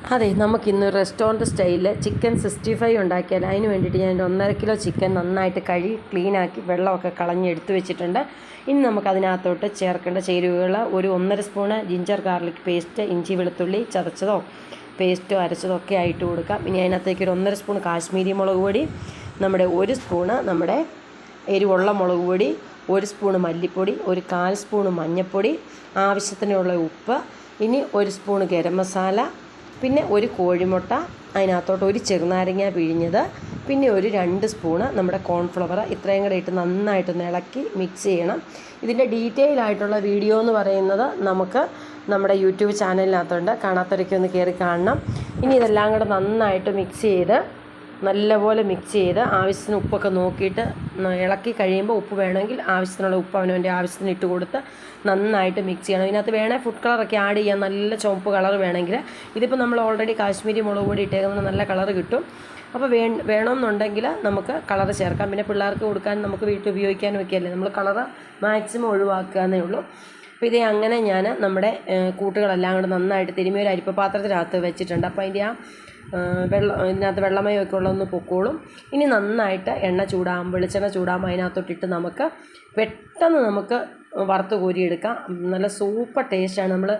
അതെ, നമുക്കിന്ന് റെസ്റ്റോറൻറ്റ് സ്റ്റൈലിൽ ചിക്കൻ 65 ഉണ്ടാക്കിയാൽ അതിന് വേണ്ടിയിട്ട് ഞാൻ 1.5 കിലോ ചിക്കൻ നന്നായിട്ട് കഴുകി ക്ലീനാക്കി വെള്ളമൊക്കെ കളഞ്ഞ് എടുത്ത് വെച്ചിട്ടുണ്ട്. ഇനി നമുക്കതിനകത്തോട്ട് ചേർക്കേണ്ട ചേരുവകൾ: ഒരു 1.5 സ്പൂണ് ജിഞ്ചർ ഗാർലിക് പേസ്റ്റ്, ഇഞ്ചി വെളുത്തുള്ളി ചതച്ചതോ പേസ്റ്റോ അരച്ചതോ ഒക്കെ ആയിട്ട് കൊടുക്കാം. ഇനി അതിനകത്തേക്ക് ഒരു 1.5 സ്പൂൺ കാശ്മീരി മുളക് പൊടി, നമ്മുടെ 1 സ്പൂണ് നമ്മുടെ എരിവുള്ള മുളക് പൊടി, 1 സ്പൂണ് മല്ലിപ്പൊടി, ഒരു 1/4 സ്പൂണ് മഞ്ഞൾപ്പൊടി, ആവശ്യത്തിനുള്ള ഉപ്പ്, ഇനി 1 സ്പൂണ് ഗരം മസാല, പിന്നെ ഒരു കോഴിമുട്ട, അതിനകത്തോട്ട് ഒരു ചെറുനാരങ്ങ പിഴിഞ്ഞത്, പിന്നെ ഒരു 2 സ്പൂണ് നമ്മുടെ കോൺഫ്ലവർ. ഇത്രയും കൂടെ ഇട്ട് നന്നായിട്ടൊന്ന് ഇളക്കി മിക്സ് ചെയ്യണം. ഇതിൻ്റെ ഡീറ്റെയിൽ ആയിട്ടുള്ള വീഡിയോ എന്ന് പറയുന്നത് നമുക്ക് നമ്മുടെ യൂട്യൂബ് ചാനലിനകത്തുണ്ട്. കാണാത്തവരൊക്കെ ഒന്ന് കയറി കാണണം. ഇനി ഇതെല്ലാം കൂടെ നന്നായിട്ട് മിക്സ് ചെയ്ത് നല്ലപോലെ മിക്സ് ചെയ്ത് ആവശ്യത്തിന് ഉപ്പൊക്കെ നോക്കിയിട്ട് ഇളക്കി കഴിയുമ്പോൾ ഉപ്പ് വേണമെങ്കിൽ ആവശ്യത്തിനുള്ള ഉപ്പ് അവനവൻ്റെ ആവശ്യത്തിന് ഇട്ട് കൊടുത്ത് നന്നായിട്ട് മിക്സ് ചെയ്യണം. ഇതിനകത്ത് വേണേൽ ഫുഡ് കളറൊക്കെ ആഡ് ചെയ്യാം, നല്ല ചുവപ്പ് കളർ വേണമെങ്കിൽ. ഇതിപ്പോൾ നമ്മൾ ഓൾറെഡി കാശ്മീരി മുളക് പൊടി ഇട്ടേക്കുന്നത് നല്ല കളർ കിട്ടും. അപ്പോൾ വേണമെന്നുണ്ടെങ്കിൽ നമുക്ക് കളർ ചേർക്കാം. പിന്നെ പിള്ളേർക്ക് കൊടുക്കാൻ നമുക്ക് വീട്ടിൽ ഉപയോഗിക്കാനും ഒക്കെ അല്ലേ, നമ്മൾ കളറ് മാക്സിമം ഒഴിവാക്കുക എന്നേ ഉള്ളൂ. അപ്പോൾ ഇതേ അങ്ങനെ ഞാൻ നമ്മുടെ കൂട്ടുകളെല്ലാം കൂടെ നന്നായിട്ട് തിരുമ്മി ഒരു അരിപ്പ പാത്രത്തിനകത്ത് വെച്ചിട്ടുണ്ട്. അപ്പോൾ അതിൻ്റെ ആ ഇതിനകത്ത് വെള്ളമയമൊക്കെ ഉള്ളതൊന്ന് പൊക്കോളും. ഇനി നന്നായിട്ട് വെളിച്ചെണ്ണ ചൂടാകുമ്പോൾ അതിനകത്തോട്ടിട്ട് നമുക്ക് പെട്ടെന്ന് നമുക്ക് വറുത്ത് കോരിയെടുക്കാം. നല്ല സൂപ്പർ ടേസ്റ്റാണ്. നമ്മൾ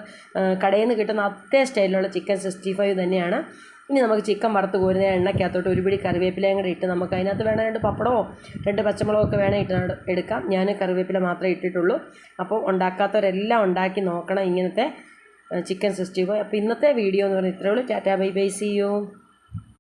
കടയിൽ നിന്ന് കിട്ടുന്ന അതേ സ്റ്റൈലിലുള്ള ചിക്കൻ 65 തന്നെയാണ്. ഇനി നമുക്ക് ചിക്കൻ വറുത്ത് കോരുന്ന എണ്ണയ്ക്കകത്തോട്ട് ഒരു പിടി കറിവേപ്പിലയും കൂടെ ഇട്ട് നമുക്ക് അതിനകത്ത് വേണേൽ 2 പപ്പടമോ 2 പച്ചമുളകൊക്കെ വേണേൽ ഇട്ട് എടുക്കാം. ഞാൻ കറിവേപ്പില മാത്രമേ ഇട്ടിട്ടുള്ളൂ. അപ്പോൾ ഉണ്ടാക്കാത്തവരെല്ലാം ഉണ്ടാക്കി നോക്കണം ഇങ്ങനത്തെ ചിക്കൻ 65. അപ്പോൾ ഇന്നത്തെ വീഡിയോ എന്ന് പറഞ്ഞാൽ ഇത്രയേ ഉള്ളൂ. Tata bye bye, see U.